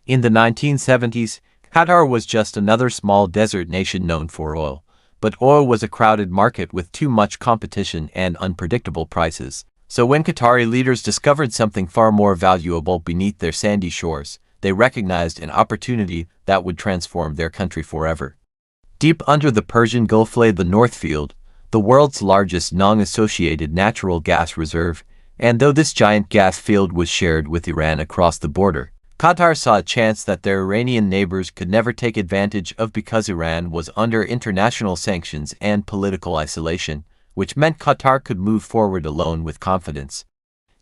In the 1970s, Qatar was just another small desert nation known for oil. But oil was a crowded market with too much competition and unpredictable prices. So when Qatari leaders discovered something far more valuable beneath their sandy shores, they recognized an opportunity that would transform their country forever. Deep under the Persian Gulf lay the North Field, the world's largest non-associated natural gas reserve, and though this giant gas field was shared with Iran across the border, Qatar saw a chance that their Iranian neighbors could never take advantage of because Iran was under international sanctions and political isolation, which meant Qatar could move forward alone with confidence.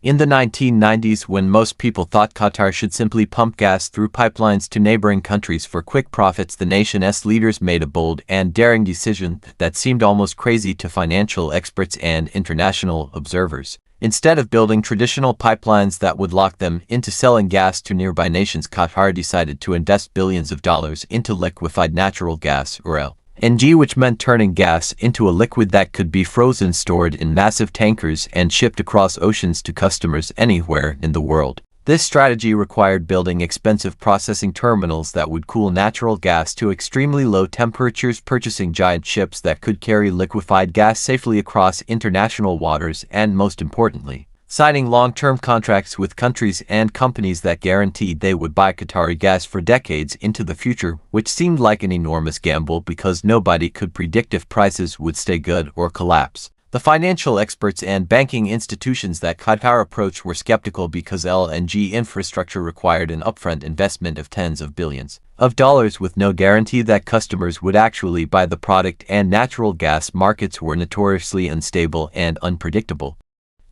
In the 1990s, when most people thought Qatar should simply pump gas through pipelines to neighboring countries for quick profits, the nation's leaders made a bold and daring decision that seemed almost crazy to financial experts and international observers. Instead of building traditional pipelines that would lock them into selling gas to nearby nations, Qatar decided to invest billions of dollars into liquefied natural gas, or LNG, which meant turning gas into a liquid that could be frozen, stored in massive tankers, and shipped across oceans to customers anywhere in the world. This strategy required building expensive processing terminals that would cool natural gas to extremely low temperatures, purchasing giant ships that could carry liquefied gas safely across international waters, and most importantly, signing long-term contracts with countries and companies that guaranteed they would buy Qatari gas for decades into the future, which seemed like an enormous gamble because nobody could predict if prices would stay good or collapse. The financial experts and banking institutions that Qatar approached were skeptical because LNG infrastructure required an upfront investment of tens of billions of dollars with no guarantee that customers would actually buy the product, and natural gas markets were notoriously unstable and unpredictable.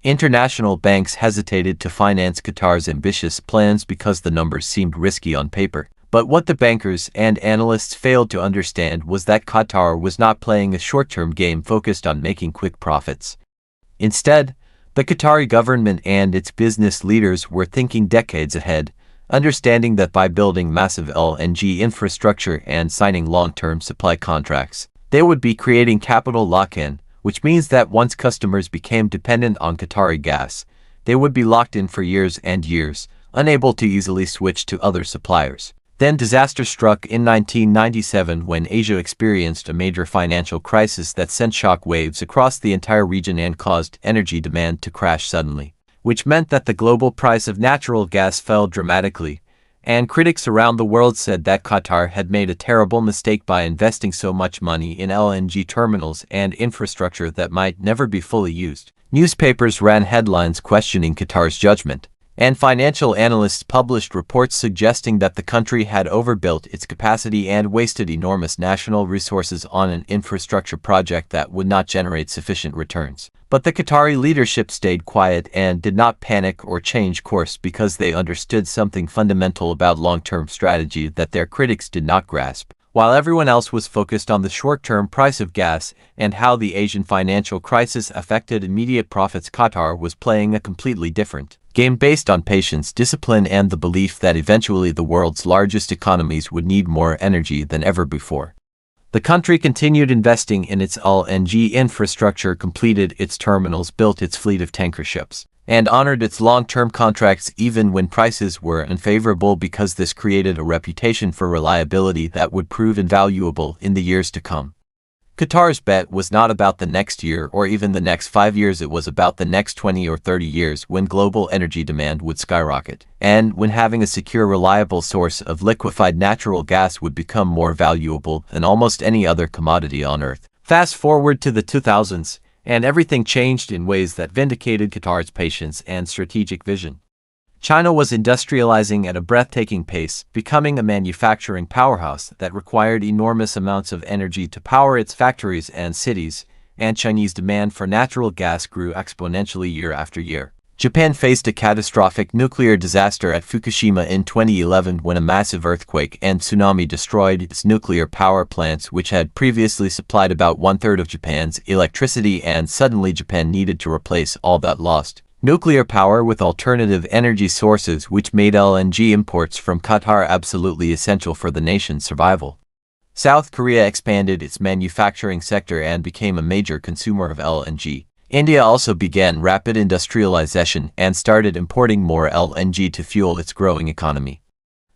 International banks hesitated to finance Qatar's ambitious plans because the numbers seemed risky on paper. But what the bankers and analysts failed to understand was that Qatar was not playing a short-term game focused on making quick profits. Instead, the Qatari government and its business leaders were thinking decades ahead, understanding that by building massive LNG infrastructure and signing long-term supply contracts, they would be creating capital lock-in, which means that once customers became dependent on Qatari gas, they would be locked in for years and years, unable to easily switch to other suppliers. Then disaster struck in 1997 when Asia experienced a major financial crisis that sent shock waves across the entire region and caused energy demand to crash suddenly, which meant that the global price of natural gas fell dramatically, and critics around the world said that Qatar had made a terrible mistake by investing so much money in LNG terminals and infrastructure that might never be fully used. Newspapers ran headlines questioning Qatar's judgment, and financial analysts published reports suggesting that the country had overbuilt its capacity and wasted enormous national resources on an infrastructure project that would not generate sufficient returns. But the Qatari leadership stayed quiet and did not panic or change course because they understood something fundamental about long-term strategy that their critics did not grasp. While everyone else was focused on the short-term price of gas and how the Asian financial crisis affected immediate profits, Qatar was playing a completely different game based on patience, discipline, and the belief that eventually the world's largest economies would need more energy than ever before. The country continued investing in its LNG infrastructure, completed its terminals, built its fleet of tanker ships, and honored its long-term contracts even when prices were unfavorable, because this created a reputation for reliability that would prove invaluable in the years to come. Qatar's bet was not about the next year or even the next 5 years, it was about the next 20 or 30 years when global energy demand would skyrocket, and when having a secure, reliable source of liquefied natural gas would become more valuable than almost any other commodity on Earth. Fast forward to the 2000s, and everything changed in ways that vindicated Qatar's patience and strategic vision. China was industrializing at a breathtaking pace, becoming a manufacturing powerhouse that required enormous amounts of energy to power its factories and cities, and Chinese demand for natural gas grew exponentially year after year. Japan faced a catastrophic nuclear disaster at Fukushima in 2011 when a massive earthquake and tsunami destroyed its nuclear power plants, which had previously supplied about one-third of Japan's electricity, and suddenly Japan needed to replace all that lost nuclear power with alternative energy sources, which made LNG imports from Qatar absolutely essential for the nation's survival. South Korea expanded its manufacturing sector and became a major consumer of LNG. India also began rapid industrialization and started importing more LNG to fuel its growing economy.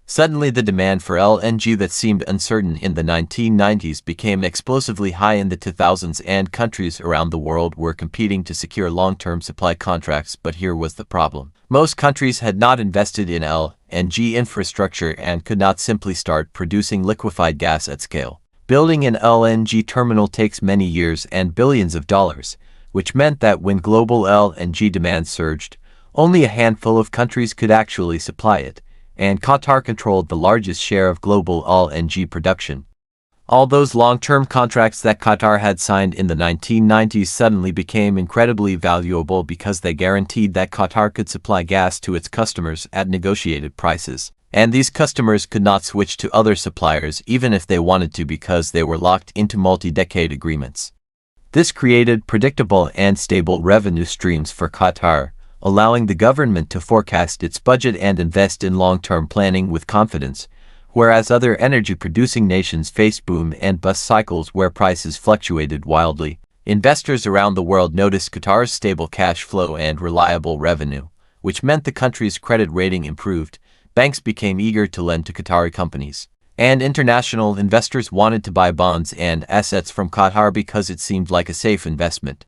Suddenly the demand for LNG that seemed uncertain in the 1990s became explosively high in the 2000s, and countries around the world were competing to secure long-term supply contracts. But here was the problem. Most countries had not invested in LNG infrastructure and could not simply start producing liquefied gas at scale. Building an LNG terminal takes many years and billions of dollars, which meant that when global LNG demand surged, only a handful of countries could actually supply it, and Qatar controlled the largest share of global LNG production. All those long-term contracts that Qatar had signed in the 1990s suddenly became incredibly valuable because they guaranteed that Qatar could supply gas to its customers at negotiated prices. And these customers could not switch to other suppliers even if they wanted to because they were locked into multi-decade agreements. This created predictable and stable revenue streams for Qatar, allowing the government to forecast its budget and invest in long-term planning with confidence, whereas other energy-producing nations faced boom and bust cycles where prices fluctuated wildly. Investors around the world noticed Qatar's stable cash flow and reliable revenue, which meant the country's credit rating improved. Banks became eager to lend to Qatari companies, and international investors wanted to buy bonds and assets from Qatar because it seemed like a safe investment.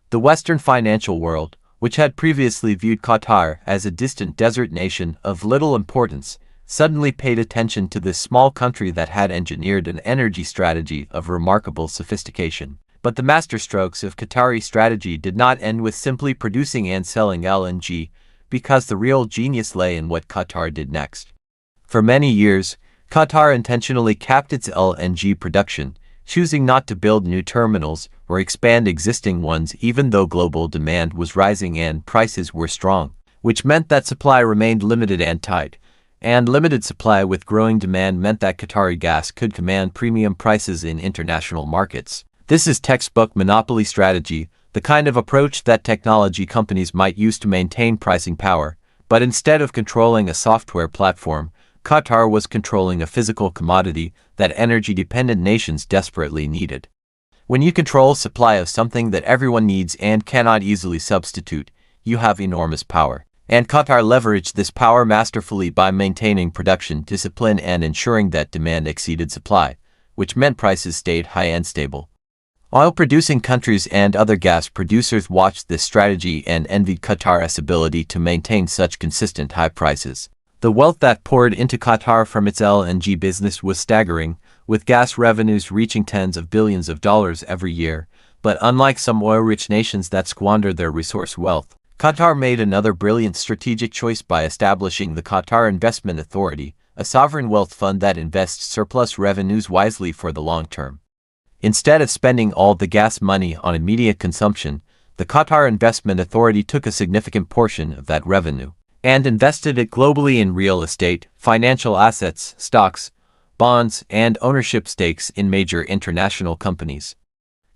The Western financial world, which had previously viewed Qatar as a distant desert nation of little importance, suddenly paid attention to this small country that had engineered an energy strategy of remarkable sophistication. But the masterstrokes of Qatari strategy did not end with simply producing and selling LNG, because the real genius lay in what Qatar did next. For many years, Qatar intentionally capped its LNG production, choosing not to build new terminals or expand existing ones even though global demand was rising and prices were strong, which meant that supply remained limited and tight. And limited supply with growing demand meant that Qatari gas could command premium prices in international markets. This is textbook monopoly strategy, the kind of approach that technology companies might use to maintain pricing power, but instead of controlling a software platform, Qatar was controlling a physical commodity that energy-dependent nations desperately needed. When you control supply of something that everyone needs and cannot easily substitute, you have enormous power. And Qatar leveraged this power masterfully by maintaining production discipline and ensuring that demand exceeded supply, which meant prices stayed high and stable. Oil-producing countries and other gas producers watched this strategy and envied Qatar's ability to maintain such consistent high prices. The wealth that poured into Qatar from its LNG business was staggering, with gas revenues reaching tens of billions of dollars every year. But unlike some oil-rich nations that squander their resource wealth, Qatar made another brilliant strategic choice by establishing the Qatar Investment Authority, a sovereign wealth fund that invests surplus revenues wisely for the long term. Instead of spending all the gas money on immediate consumption, the Qatar Investment Authority took a significant portion of that revenue and invested it globally in real estate, financial assets, stocks, bonds, and ownership stakes in major international companies.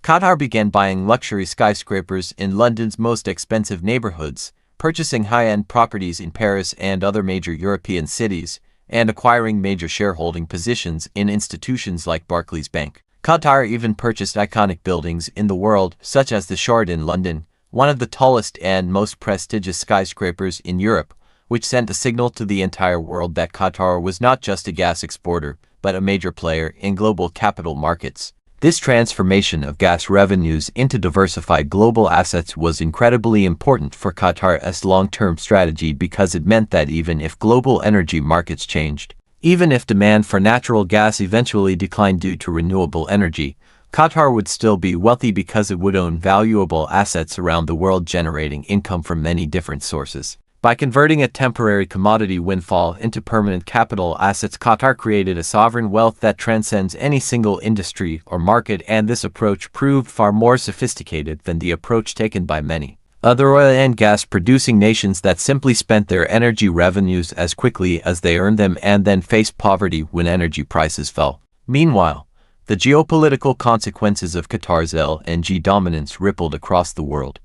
Qatar began buying luxury skyscrapers in London's most expensive neighborhoods, purchasing high-end properties in Paris and other major European cities, and acquiring major shareholding positions in institutions like Barclays Bank. Qatar even purchased iconic buildings in the world, such as the Shard in London, one of the tallest and most prestigious skyscrapers in Europe, which sent a signal to the entire world that Qatar was not just a gas exporter, but a major player in global capital markets. This transformation of gas revenues into diversified global assets was incredibly important for Qatar's long-term strategy because it meant that even if global energy markets changed, even if demand for natural gas eventually declined due to renewable energy, Qatar would still be wealthy because it would own valuable assets around the world generating income from many different sources. By converting a temporary commodity windfall into permanent capital assets, Qatar created a sovereign wealth that transcends any single industry or market, and this approach proved far more sophisticated than the approach taken by many other oil and gas producing nations that simply spent their energy revenues as quickly as they earned them and then faced poverty when energy prices fell. Meanwhile, the geopolitical consequences of Qatar's LNG dominance rippled across the world.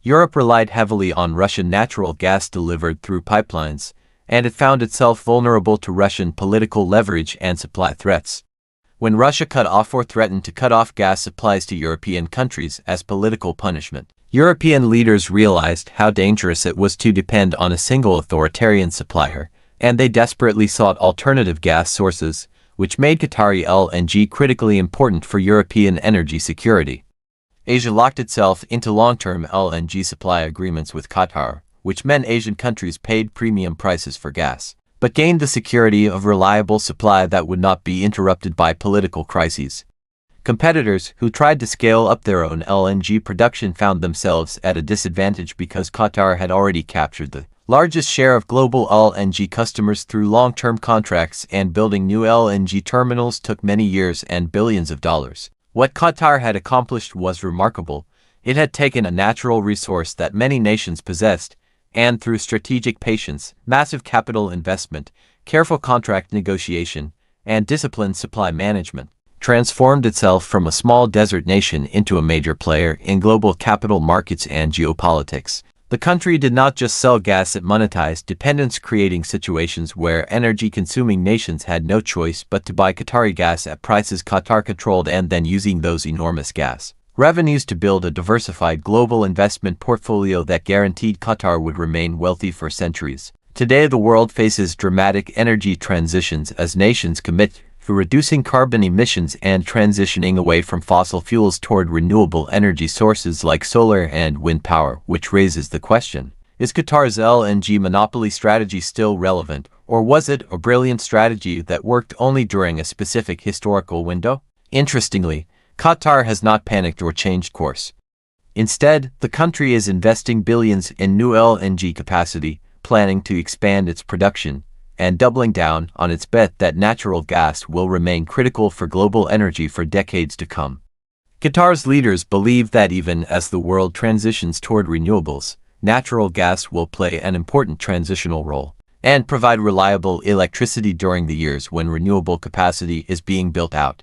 Europe relied heavily on Russian natural gas delivered through pipelines, and it found itself vulnerable to Russian political leverage and supply threats. When Russia cut off or threatened to cut off gas supplies to European countries as political punishment, European leaders realized how dangerous it was to depend on a single authoritarian supplier, and they desperately sought alternative gas sources, which made Qatari LNG critically important for European energy security. Asia locked itself into long-term LNG supply agreements with Qatar, which meant Asian countries paid premium prices for gas, but gained the security of reliable supply that would not be interrupted by political crises. Competitors who tried to scale up their own LNG production found themselves at a disadvantage because Qatar had already captured the largest share of global LNG customers through long-term contracts, and building new LNG terminals took many years and billions of dollars. What Qatar had accomplished was remarkable. It had taken a natural resource that many nations possessed, and through strategic patience, massive capital investment, careful contract negotiation, and disciplined supply management, transformed itself from a small desert nation into a major player in global capital markets and geopolitics. The country did not just sell gas, it monetized dependence, creating situations where energy-consuming nations had no choice but to buy Qatari gas at prices Qatar controlled, and then using those enormous gas revenues to build a diversified global investment portfolio that guaranteed Qatar would remain wealthy for centuries. Today, the world faces dramatic energy transitions as nations commit to reducing carbon emissions and transitioning away from fossil fuels toward renewable energy sources like solar and wind power, which raises the question: is Qatar's LNG monopoly strategy still relevant, or was it a brilliant strategy that worked only during a specific historical window? Interestingly, Qatar has not panicked or changed course. Instead, the country is investing billions in new LNG capacity, planning to expand its production, and doubling down on its bet that natural gas will remain critical for global energy for decades to come. Qatar's leaders believe that even as the world transitions toward renewables, natural gas will play an important transitional role and provide reliable electricity during the years when renewable capacity is being built out.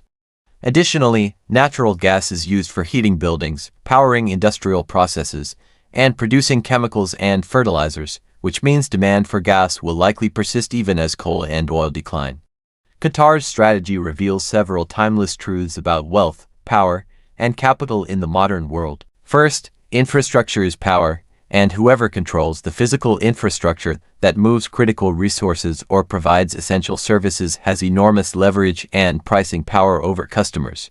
Additionally, natural gas is used for heating buildings, powering industrial processes, and producing chemicals and fertilizers, which means demand for gas will likely persist even as coal and oil decline. Qatar's strategy reveals several timeless truths about wealth, power, and capital in the modern world. First, infrastructure is power, and whoever controls the physical infrastructure that moves critical resources or provides essential services has enormous leverage and pricing power over customers.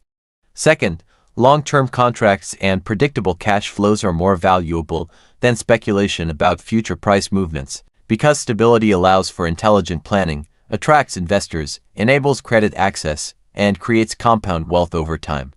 Second, long-term contracts and predictable cash flows are more valuable than speculation about future price movements, because stability allows for intelligent planning, attracts investors, enables credit access, and creates compound wealth over time.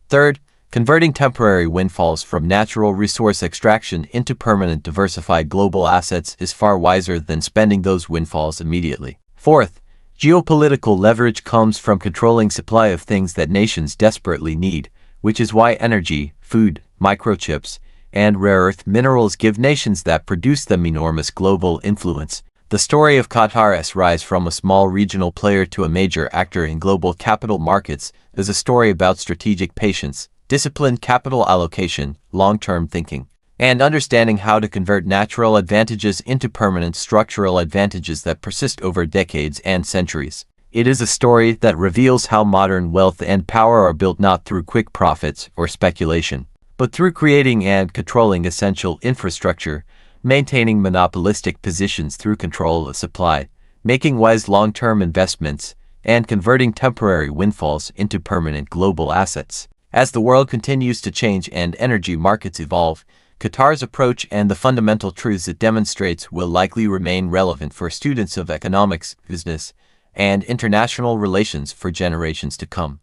Third, converting temporary windfalls from natural resource extraction into permanent diversified global assets is far wiser than spending those windfalls immediately. Fourth, geopolitical leverage comes from controlling supply of things that nations desperately need, which is why energy, food, microchips, and rare earth minerals give nations that produce them enormous global influence. The story of Qatar's rise from a small regional player to a major actor in global capital markets is a story about strategic patience, disciplined capital allocation, long-term thinking, and understanding how to convert natural advantages into permanent structural advantages that persist over decades and centuries. It is a story that reveals how modern wealth and power are built not through quick profits or speculation, but through creating and controlling essential infrastructure, maintaining monopolistic positions through control of supply, making wise long-term investments, and converting temporary windfalls into permanent global assets. As the world continues to change and energy markets evolve, Qatar's approach and the fundamental truths it demonstrates will likely remain relevant for students of economics, business, and international relations for generations to come.